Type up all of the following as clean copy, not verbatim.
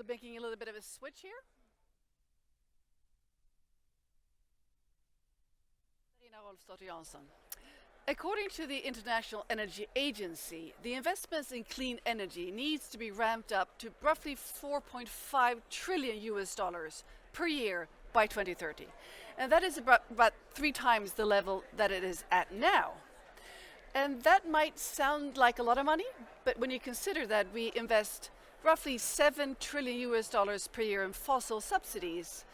making a little bit of a switch here. According to the International Energy Agency, the investments in clean energy needs to be ramped up to roughly 4.5 trillion US dollars per year by 2030. And that is about 3 times the level that it is at now. And that might sound like a lot of money, but when you consider that we invest roughly 7 trillion US dollars per year in fossil subsidies,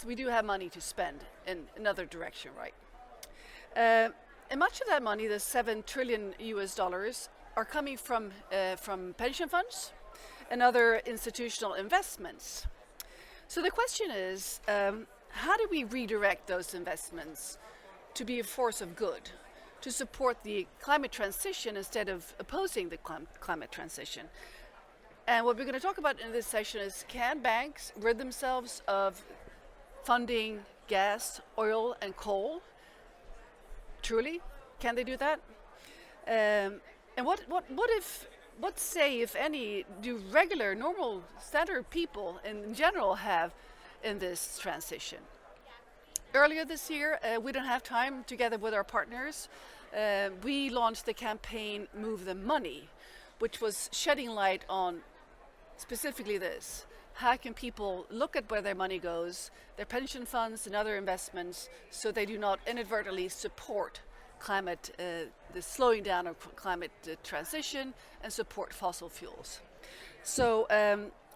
we do have money to spend in another direction, right? And much of that money, the 7 trillion US dollars, are coming from pension funds and other institutional investments. So the question is, how do we redirect those investments to be a force of good, to support the climate transition instead of opposing the climate transition? And what we're going to talk about in this session is, can banks rid themselves of funding gas, oil, and coal? Truly, can they do that? And what say, if any, do regular, normal, standard people in general have in this transition? Earlier this year, we don't have time, together with our partners, we launched the campaign Move the Money, which was shedding light on specifically this. How can people look at where their money goes, their pension funds and other investments, so they do not inadvertently support climate, the slowing down of climate transition, and support fossil fuels? So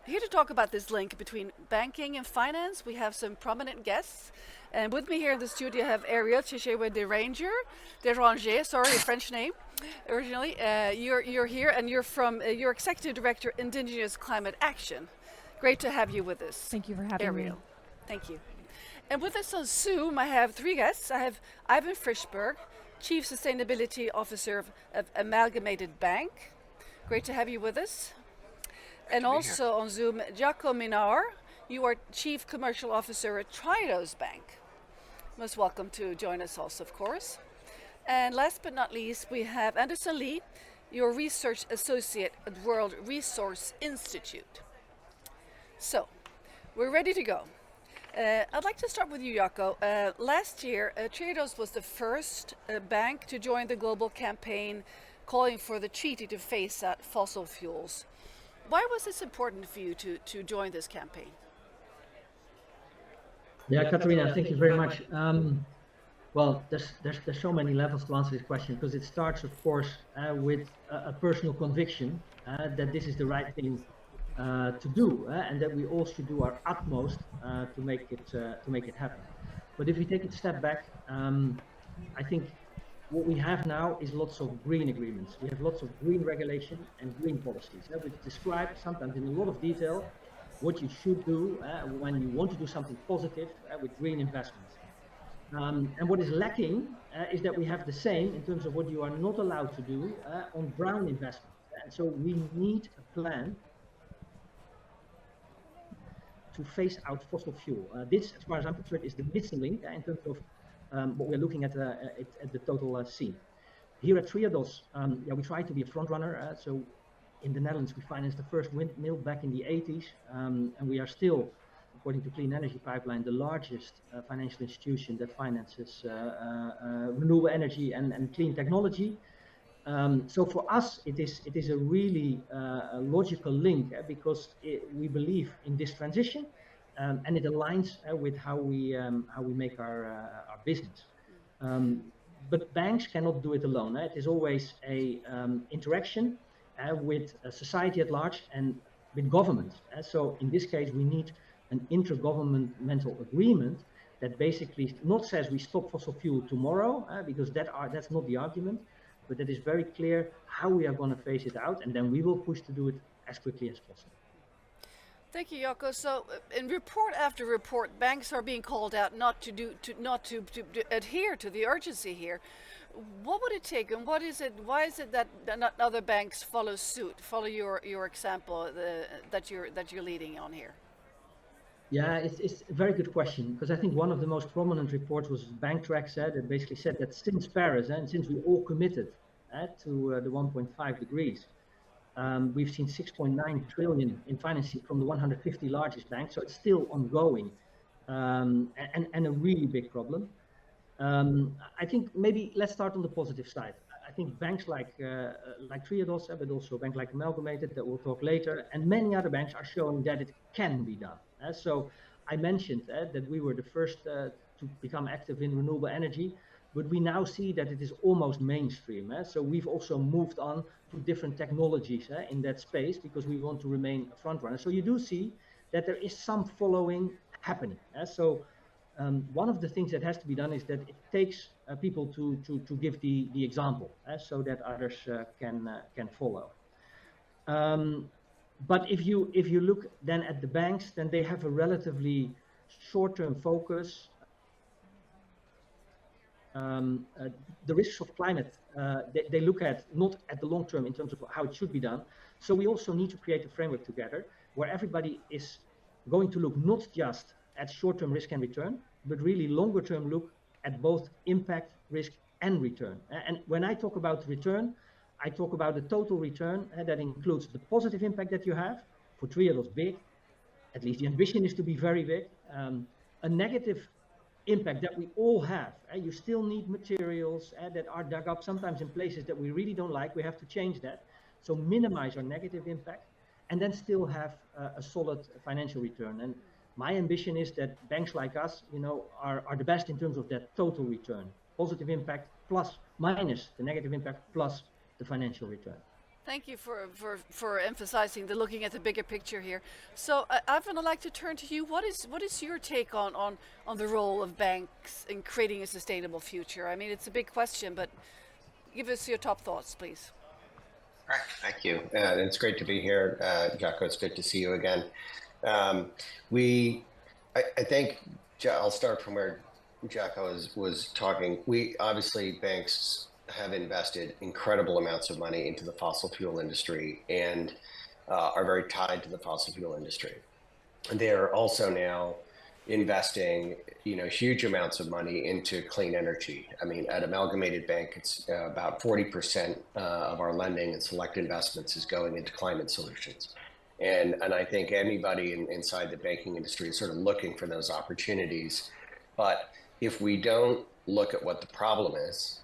here to talk about this link between banking and finance, we have some prominent guests. And with me here in the studio, I have Ariel Deranger, sorry, a French name originally. You're here, and you're Executive Director, Indigenous Climate Action. Great to have you with us. Thank you for having me. Thank you. And with us on Zoom, I have 3 guests. I have Ivan Frischberg, Chief Sustainability Officer of Amalgamated Bank. Great to have you with us. And also on Zoom, Jaco Minar, you are Chief Commercial Officer at Triodos Bank. Most welcome to join us also, of course. And last but not least, we have Anderson Lee, your Research Associate at World Resource Institute. So, we're ready to go. I'd like to start with you, Jaco. Last year, Triodos was the first bank to join the global campaign calling for the treaty to phase out fossil fuels. Why was this important for you to join this campaign? Yeah, Katarina, thank you very much. Well, there's so many levels to answer this question, because it starts, of course, with a personal conviction that this is the right thing to do, and that we all should do our utmost to make it happen. But if we take a step back, I think what we have now is lots of green agreements. We have lots of green regulation and green policies, which describe sometimes in a lot of detail what you should do when you want to do something positive with green investments. And what is lacking is that we have the same in terms of what you are not allowed to do on brown investments. And so we need a plan to phase out fossil fuel. This, as far as I'm concerned, is the missing link in terms of what we're looking at the total scene. Here at Triodos, we try to be a front runner. So in the Netherlands, we financed the first windmill back in the 80s, and we are still, according to Clean Energy Pipeline, the largest financial institution that finances renewable energy and clean technology. So for us, it is a really logical link because we believe in this transition, and it aligns with how we make our business. But banks cannot do it alone. It is always a interaction with society at large and with government. So in this case, we need an intergovernmental agreement that basically not says we stop fossil fuel tomorrow, because that's not the argument, but that is very clear how we are going to phase it out, and then we will push to do it as quickly as possible. Thank you, Jaco. So, in report after report, banks are being called out not to adhere to the urgency here. What would it take, and what is it? Why is it that not other banks follow suit, follow your example that you're leading on here? Yeah, it's a very good question, because I think one of the most prominent reports was BankTrack that basically said that since Paris and since we all committed to the 1.5 degrees, We've seen 6.9 trillion in financing from the 150 largest banks, so it's still ongoing, and a really big problem. I think maybe let's start on the positive side. I think banks like Triodos, but also a bank like Amalgamated, that we'll talk later, and many other banks are showing that it can be done. So I mentioned that we were the first to become active in renewable energy, but we now see that it is almost mainstream. So we've also moved on to different technologies in that space because we want to remain a front runner. So you do see that there is some following happening. So one of the things that has to be done is that it takes people to give the example, so that others can follow. But if you look then at the banks, then they have a relatively short-term focus. The risks of climate, they look at not at the long term in terms of how it should be done. So we also need to create a framework together where everybody is going to look not just at short-term risk and return, but really longer-term look at both impact, risk, and return. And when I talk about return, I talk about the total return that includes the positive impact that you have. For Triodos, big. At least the ambition is to be very big. A negative impact that we all have. You still need materials that are dug up sometimes in places that we really don't like. We have to change that. So minimize our negative impact and then still have a solid financial return. And my ambition is that banks like us, are the best in terms of that total return, positive impact plus minus the negative impact plus the financial return. Thank you for emphasizing the looking at the bigger picture here. So, Ivan, I'd like to turn to you. What is your take on the role of banks in creating a sustainable future? I mean, it's a big question, but give us your top thoughts, please. All right, thank you. It's great to be here. Jacco, it's good to see you again. I think I'll start from where Jacco was talking. We obviously, banks have invested incredible amounts of money into the fossil fuel industry and are very tied to the fossil fuel industry. They are also now investing, huge amounts of money into clean energy. I mean, at Amalgamated Bank, it's about 40% of our lending and select investments is going into climate solutions. And I think anybody inside the banking industry is sort of looking for those opportunities. But if we don't look at what the problem is,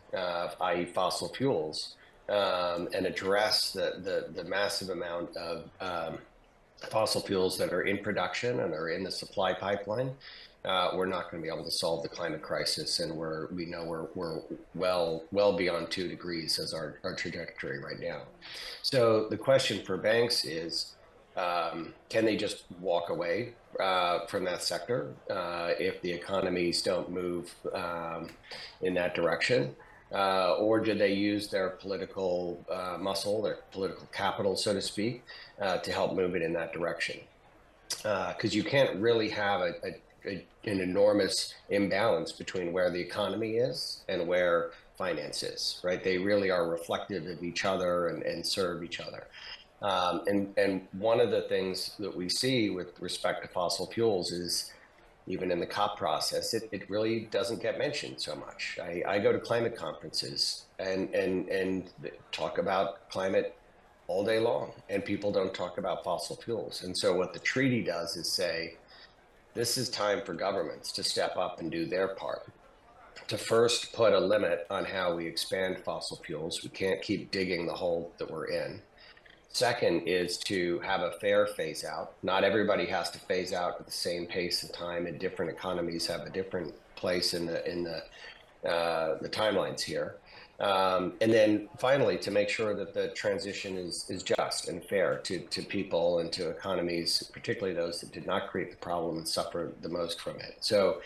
i.e. fossil fuels, and address the massive amount of fossil fuels that are in production and are in the supply pipeline, we're not going to be able to solve the climate crisis. And we're well beyond 2 degrees as our trajectory right now. So the question for banks is, can they just walk away from that sector if the economies don't move in that direction? Or do they use their political muscle, their political capital, so to speak, to help move it in that direction? Because you can't really have an enormous imbalance between where the economy is and where finance is, right? They really are reflective of each other and serve each other. And one of the things that we see with respect to fossil fuels is, even in the COP process, it really doesn't get mentioned so much. I go to climate conferences and talk about climate all day long, and people don't talk about fossil fuels. And so what the treaty does is say, this is time for governments to step up and do their part, to first put a limit on how we expand fossil fuels. We can't keep digging the hole that we're in. Second is to have a fair phase out. Not everybody has to phase out at the same pace and time, and different economies have a different place in the timelines here. And then finally, to make sure that the transition is just and fair to people and to economies, particularly those that did not create the problem and suffer the most from it. So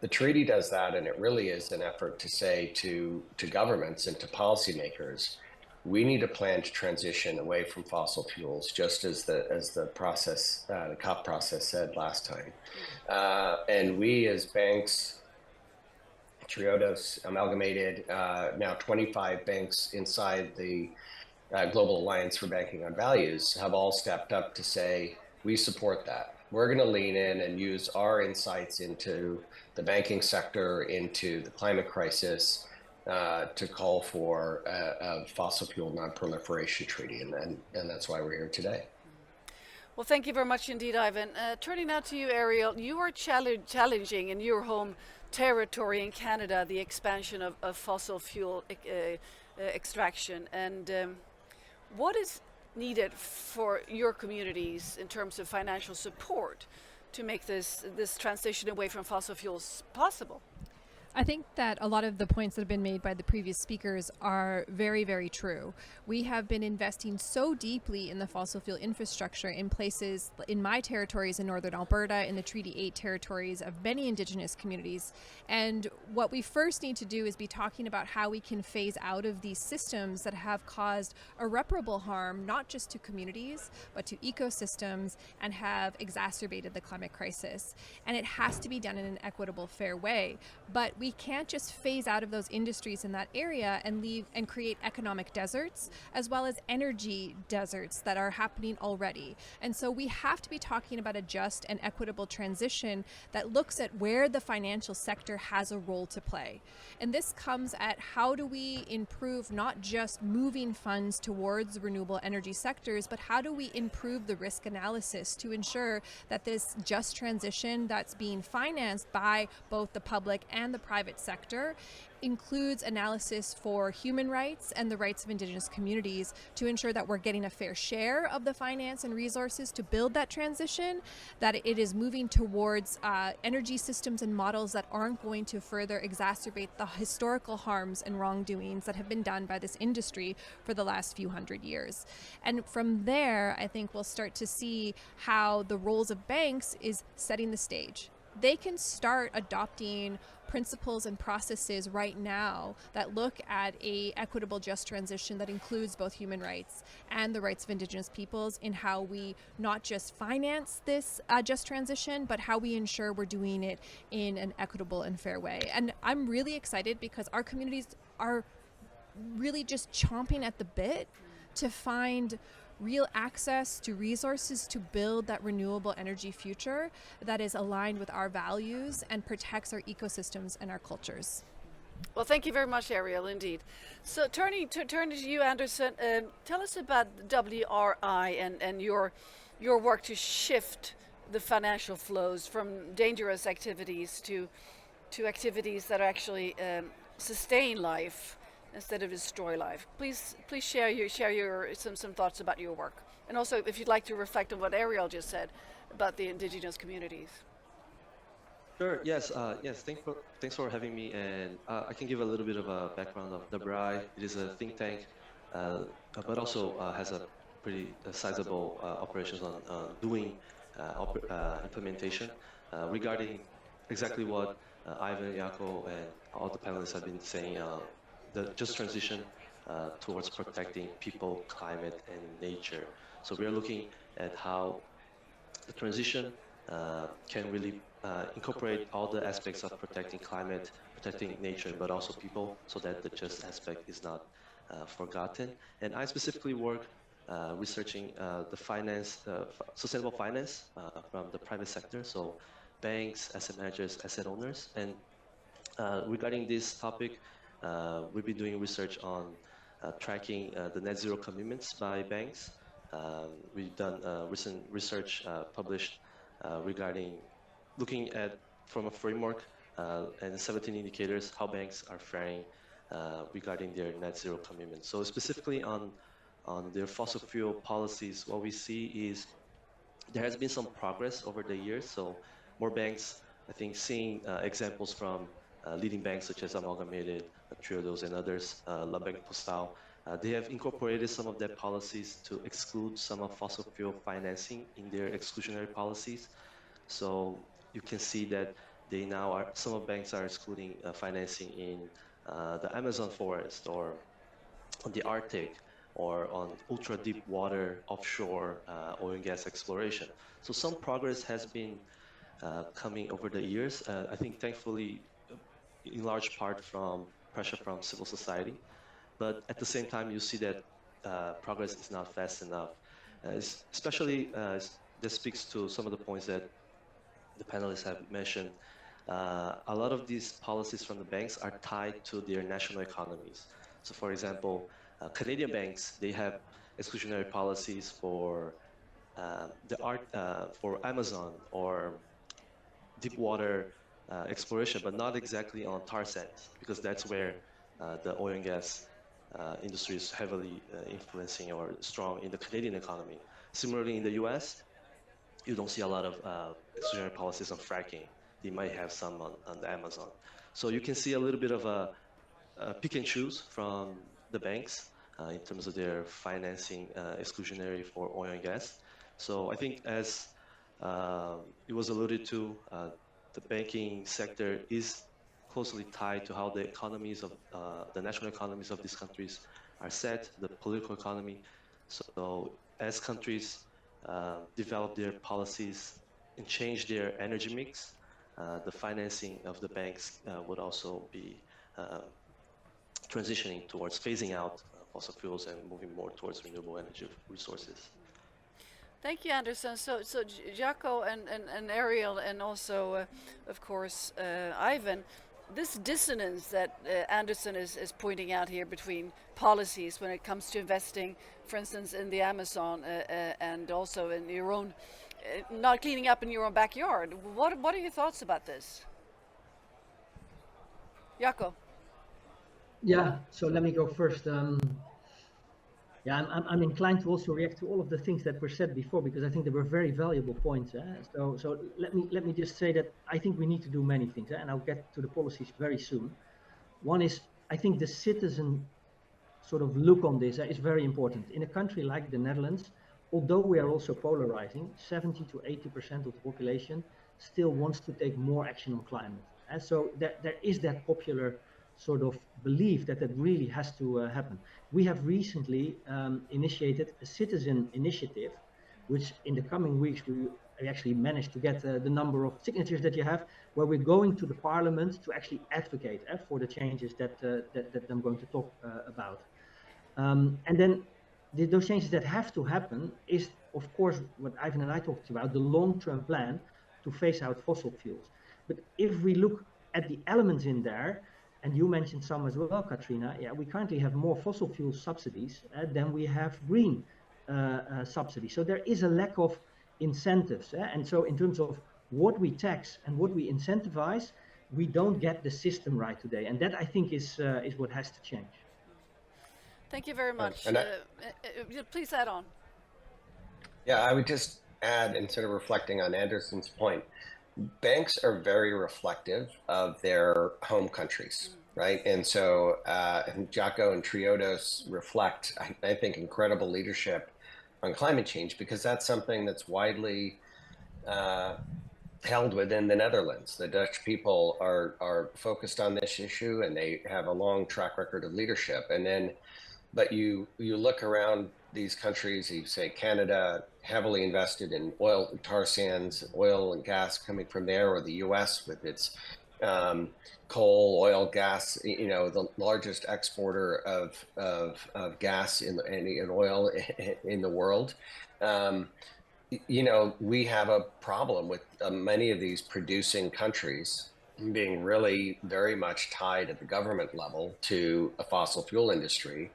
the treaty does that, and it really is an effort to say to governments and to policymakers, we need a plan to transition away from fossil fuels, just as the process, the COP process said last time. And we as banks, Triodos, Amalgamated, now 25 banks inside the Global Alliance for Banking on Values have all stepped up to say, we support that. We're going to lean in and use our insights into the banking sector, into the climate crisis, to call for a fossil fuel non-proliferation treaty, and that's why we're here today. Well, thank you very much indeed, Ivan. Turning now to you, Ariel, you are challenging in your home territory in Canada the expansion of fossil fuel extraction. And what is needed for your communities in terms of financial support to make this transition away from fossil fuels possible? I think that a lot of the points that have been made by the previous speakers are very, very true. We have been investing so deeply in the fossil fuel infrastructure in places in my territories in northern Alberta, in the Treaty 8 territories of many Indigenous communities. And what we first need to do is be talking about how we can phase out of these systems that have caused irreparable harm, not just to communities, but to ecosystems, and have exacerbated the climate crisis. And it has to be done in an equitable, fair way. But we can't just phase out of those industries in that area and leave and create economic deserts as well as energy deserts that are happening already. And so we have to be talking about a just and equitable transition that looks at where the financial sector has a role to play. And this comes at how do we improve not just moving funds towards renewable energy sectors, but how do we improve the risk analysis to ensure that this just transition that's being financed by both the public and the private sector includes analysis for human rights and the rights of Indigenous communities to ensure that we're getting a fair share of the finance and resources to build that transition, that it is moving towards energy systems and models that aren't going to further exacerbate the historical harms and wrongdoings that have been done by this industry for the last few hundred years. And from there, I think we'll start to see how the roles of banks is setting the stage. They can start adopting principles and processes right now that look at a equitable just transition that includes both human rights and the rights of Indigenous peoples in how we not just finance this just transition, but how we ensure we're doing it in an equitable and fair way. And I'm really excited because our communities are really just chomping at the bit to find real access to resources to build that renewable energy future that is aligned with our values and protects our ecosystems and our cultures. Well, thank you very much, Ariel, indeed. So turning to you, Anderson, tell us about WRI and your work to shift the financial flows from dangerous activities to activities that actually sustain life instead of destroy life. Please share your some thoughts about your work, and also if you'd like to reflect on what Ariel just said about the Indigenous communities. Sure. Yes. Thanks for having me. And I can give a little bit of a background of WRI. It is a think tank, but also has a pretty sizable operations on doing implementation regarding exactly what Ivan, Jaco, and all the panelists have been saying. The just transition towards protecting people, climate, and nature. So we are looking at how the transition can really incorporate all the aspects of protecting climate, protecting nature, but also people, so that the just aspect is not forgotten. And I specifically work researching the finance, sustainable finance from the private sector, so banks, asset managers, asset owners. And regarding this topic, we've been doing research on tracking the net zero commitments by banks. We've done recent research published regarding looking at from a framework and 17 indicators how banks are faring regarding their net zero commitments. So specifically on their fossil fuel policies, what we see is there has been some progress over the years. So more banks, I think, seeing examples from leading banks such as Amalgamated, Triodos, and others, La Banque Postale, they have incorporated some of their policies to exclude some of fossil fuel financing in their exclusionary policies. So you can see that they now are, some of banks are excluding financing in the Amazon forest or on the Arctic or on ultra deep water offshore oil and gas exploration. So some progress has been coming over the years. I think thankfully in large part from pressure from civil society. But at the same time, you see that progress is not fast enough. Especially, this speaks to some of the points that the panelists have mentioned a lot of these policies from the banks are tied to their national economies. So for example, Canadian banks, they have exclusionary policies for for Amazon or deep water exploration, but not exactly on tar sands, because that's where the oil and gas industry is heavily influencing or strong in the Canadian economy. Similarly, in the US, you don't see a lot of exclusionary policies on fracking. They might have some on the Amazon. So you can see a little bit of a pick and choose from the banks in terms of their financing exclusionary for oil and gas. So I think as it was alluded to, the banking sector is closely tied to how the economies of the national economies of these countries are set, the political economy. So as countries develop their policies and change their energy mix, the financing of the banks would also be transitioning towards phasing out fossil fuels and moving more towards renewable energy resources. Thank you, Anderson. So Jaco and Ariel, and also, of course, Ivan, this dissonance that Anderson is pointing out here between policies when it comes to investing, for instance, in the Amazon and also in your own, not cleaning up in your own backyard. What are your thoughts about this? Jaco. Yeah, so let me go first. Yeah, I'm inclined to also react to all of the things that were said before, because I think they were very valuable points. So let me just say that I think we need to do many things, and I'll get to the policies very soon. One is, I think the citizen sort of look on this is very important. In a country like the Netherlands, although we are also polarizing, 70 to 80% of the population still wants to take more action on climate. And so there is that popular sort of belief that really has to happen. We have recently initiated a citizen initiative, which in the coming weeks we actually managed to get the number of signatures that you have, where we're going to the parliament to actually advocate for the changes that I'm going to talk about. And then those changes that have to happen is, of course, what Ivan and I talked about, the long-term plan to phase out fossil fuels. But if we look at the elements in there, and you mentioned some as well, Katrina, yeah, we currently have more fossil fuel subsidies than we have green subsidies. So there is a lack of incentives. And so in terms of what we tax and what we incentivize, we don't get the system right today. And that, I think, is what has to change. Thank you very much. And Please add on. Yeah, I would just add, instead of reflecting on Anderson's point, banks are very reflective of their home countries, right? And so Jaco and Triodos reflect, I think, incredible leadership on climate change, because that's something that's widely held within the Netherlands. The Dutch people are focused on this issue, and they have a long track record of leadership. And then, but you look around these countries, you say Canada, heavily invested in oil, tar sands, oil and gas coming from there, or the US with its coal, oil, gas, the largest exporter of gas and oil in the world. We have a problem with many of these producing countries being really very much tied at the government level to a fossil fuel industry.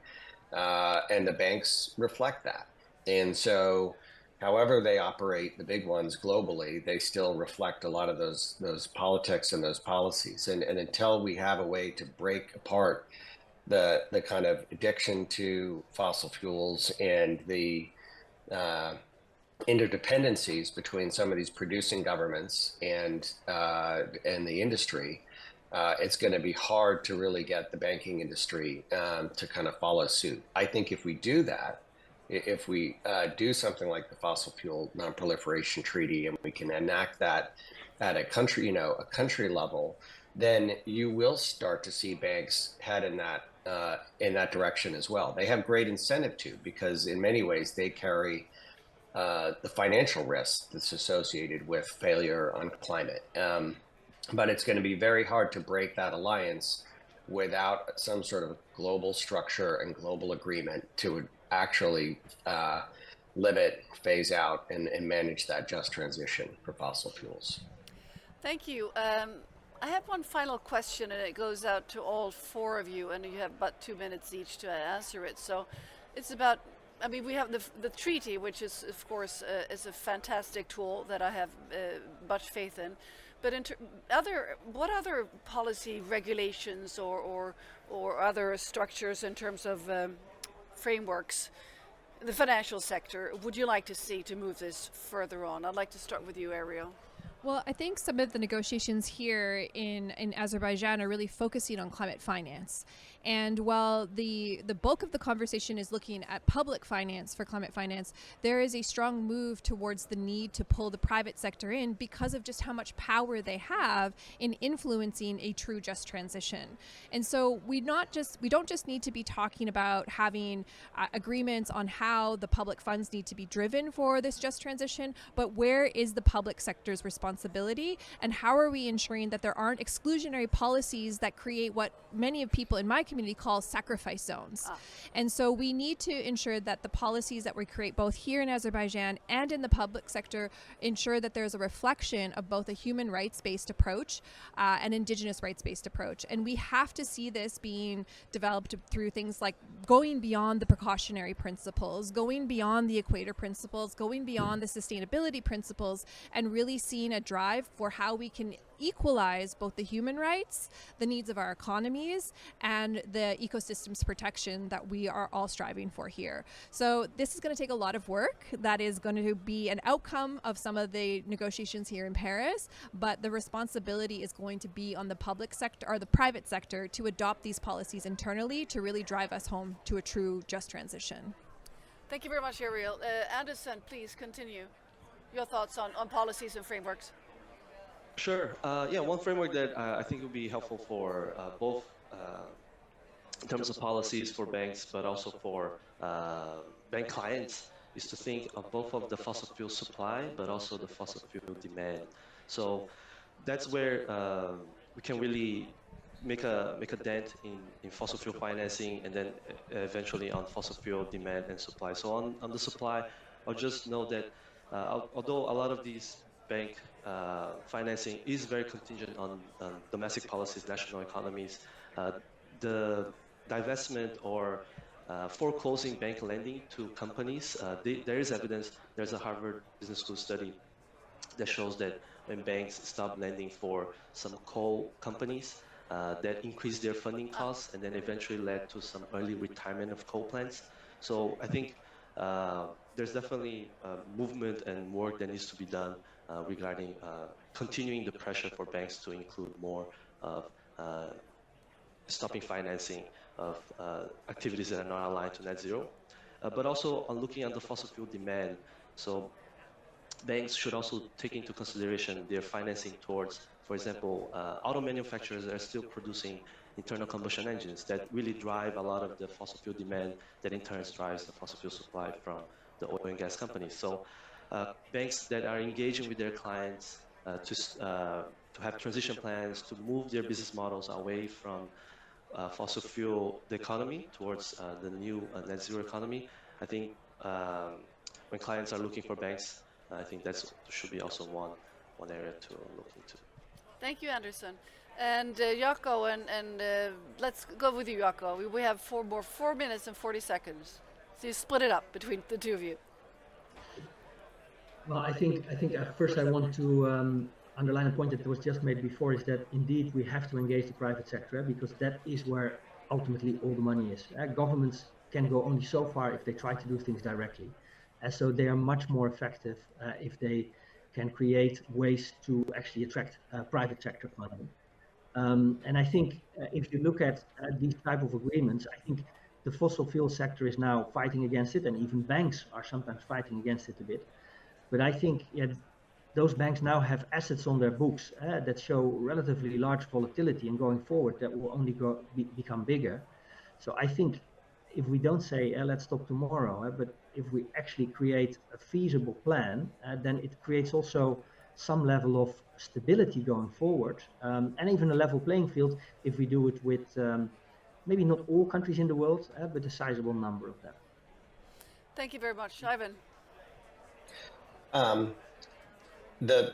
And the banks reflect that. And so however they operate, the big ones globally, they still reflect a lot of those politics and those policies. And until we have a way to break apart the kind of addiction to fossil fuels and the interdependencies between some of these producing governments and the industry, it's going to be hard to really get the banking industry to kind of follow suit. I think if we do that, if we do something like the Fossil Fuel Non-Proliferation Treaty, and we can enact that at a country level, then you will start to see banks head in that direction as well. They have great incentive to, because in many ways they carry the financial risk that's associated with failure on climate. But it's going to be very hard to break that alliance without some sort of global structure and global agreement to actually limit, phase out, and manage that just transition for fossil fuels. Thank you. I have one final question, and it goes out to all four of you, and you have about 2 minutes each to answer it. So it's about, I mean, we have the treaty, which is, of course, is a fantastic tool that I have much faith in. But what other policy regulations or other structures in terms of frameworks in the financial sector would you like to see to move this further on? I'd like to start with you, Ariel. Well, I think some of the negotiations here in Azerbaijan are really focusing on climate finance. And while the bulk of the conversation is looking at public finance for climate finance, there is a strong move towards the need to pull the private sector in because of just how much power they have in influencing a true just transition. And so we don't just need to be talking about having agreements on how the public funds need to be driven for this just transition, but where is the public sector's responsibility, and how are we ensuring that there aren't exclusionary policies that create what many of people in my community call sacrifice zones. And so we need to ensure that the policies that we create both here in Azerbaijan and in the public sector ensure that there's a reflection of both a human rights-based approach and indigenous rights-based approach. And we have to see this being developed through things like going beyond the precautionary principles, going beyond the equator principles, going beyond the sustainability principles, and really seeing a drive for how we can equalize both the human rights, the needs of our economies, and the ecosystems protection that we are all striving for here. So this is going to take a lot of work. That is going to be an outcome of some of the negotiations here in Paris, but the responsibility is going to be on the public sector or the private sector to adopt these policies internally to really drive us home to a true just transition. Thank you very much, Ariel. Anderson, please continue. Your thoughts on policies and frameworks. Sure. Yeah, one framework that I think would be helpful for both in terms of policies for banks, but also for bank clients, is to think of both of the fossil fuel supply, but also the fossil fuel demand. So that's where we can really make a dent in fossil fuel financing, and then eventually on fossil fuel demand and supply. So on the supply, I'll just note that although a lot of these bank financing is very contingent on domestic policies, national economies, the divestment or foreclosing bank lending to companies, there is evidence. There's a Harvard Business School study that shows that when banks stop lending for some coal companies, that increased their funding costs and then eventually led to some early retirement of coal plants. So I think there's definitely movement and work that needs to be done regarding continuing the pressure for banks to include more of stopping financing of activities that are not aligned to net zero, but also on looking at the fossil fuel demand. So banks should also take into consideration their financing towards, for example, auto manufacturers that are still producing internal combustion engines that really drive a lot of the fossil fuel demand that in turn drives the fossil fuel supply from the oil and gas companies. So banks that are engaging with their clients to have transition plans to move their business models away from fossil fuel the economy towards the new net zero economy. I think when clients are looking for banks, I think that should be also one area to look into. Thank you, Anderson. And Jaco, and let's go with you, Jaco. We have 4 minutes and 40 seconds. So you split it up between the two of you. Well, I think first I want to underline a point that was just made before, is that indeed we have to engage the private sector, because that is where ultimately all the money is. Governments can go only so far if they try to do things directly. And so they are much more effective if they can create ways to actually attract private sector funding. And I think if you look at these type of agreements, I think the fossil fuel sector is now fighting against it, and even banks are sometimes fighting against it a bit. But I think those banks now have assets on their books that show relatively large volatility, and going forward that will only become bigger. So I think if we don't say let's stop tomorrow, but if we actually create a feasible plan, then it creates also some level of stability going forward, and even a level playing field if we do it with maybe not all countries in the world, but a sizable number of them. Thank you very much, Ivan.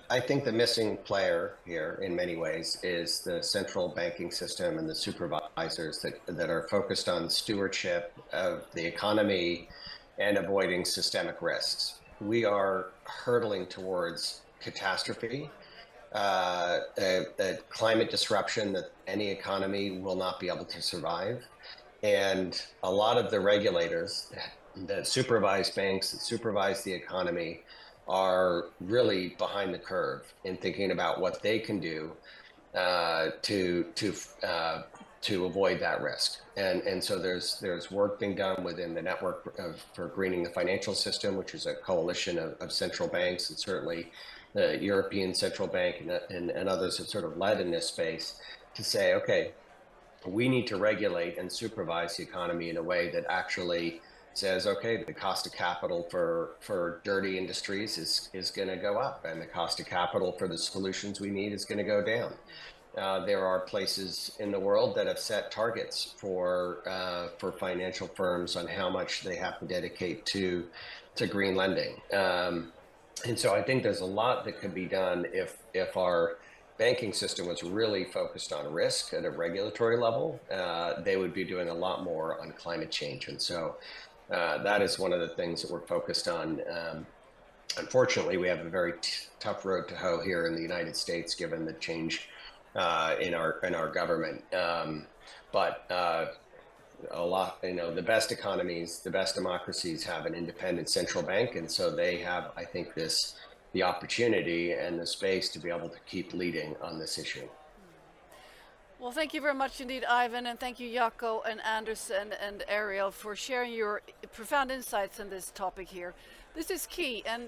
I think the missing player here in many ways is the central banking system and the supervisors that are focused on stewardship of the economy and avoiding systemic risks. We are hurtling towards catastrophe, a climate disruption that any economy will not be able to survive. And a lot of the regulators that supervise banks, that supervise the economy, are really behind the curve in thinking about what they can do to avoid that risk. And so there's work being done within the network for greening the financial system, which is a coalition of central banks, and certainly the European Central Bank and others have sort of led in this space to say, okay, we need to regulate and supervise the economy in a way that actually says, okay, the cost of capital for dirty industries is going to go up, and the cost of capital for the solutions we need is going to go down. There are places in the world that have set targets for financial firms on how much they have to dedicate to green lending. And so I think there's a lot that could be done if our banking system was really focused on risk at a regulatory level. They would be doing a lot more on climate change. And so that is one of the things that we're focused on. Unfortunately, we have a very tough road to hoe here in the United States, given the change in our government. But a lot, the best economies, the best democracies have an independent central bank, and so they have, I think, the opportunity and the space to be able to keep leading on this issue. Well, thank you very much indeed, Ivan, and thank you, Jaco and Anderson and Ariel, for sharing your profound insights on this topic here. This is key, and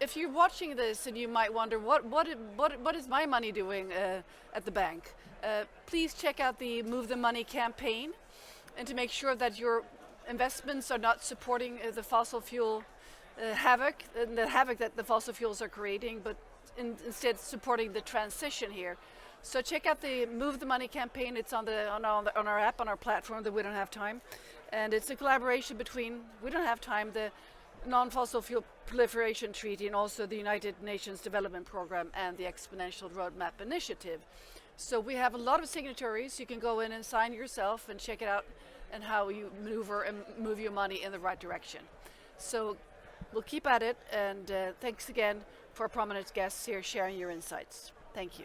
if you're watching this and you might wonder, what is my money doing at the bank? Please check out the Move the Money campaign, and to make sure that your investments are not supporting the fossil fuel havoc, and the havoc that the fossil fuels are creating, but instead supporting the transition here. So check out the Move the Money campaign. It's on our app, on our platform, the We Don't Have Time. And it's a collaboration between We Don't Have Time, the Non-Fossil Fuel Proliferation Treaty, and also the United Nations Development Program and the Exponential Roadmap Initiative. So we have a lot of signatories. You can go in and sign yourself and check it out and how you maneuver and move your money in the right direction. So we'll keep at it, and thanks again for our prominent guests here sharing your insights. Thank you.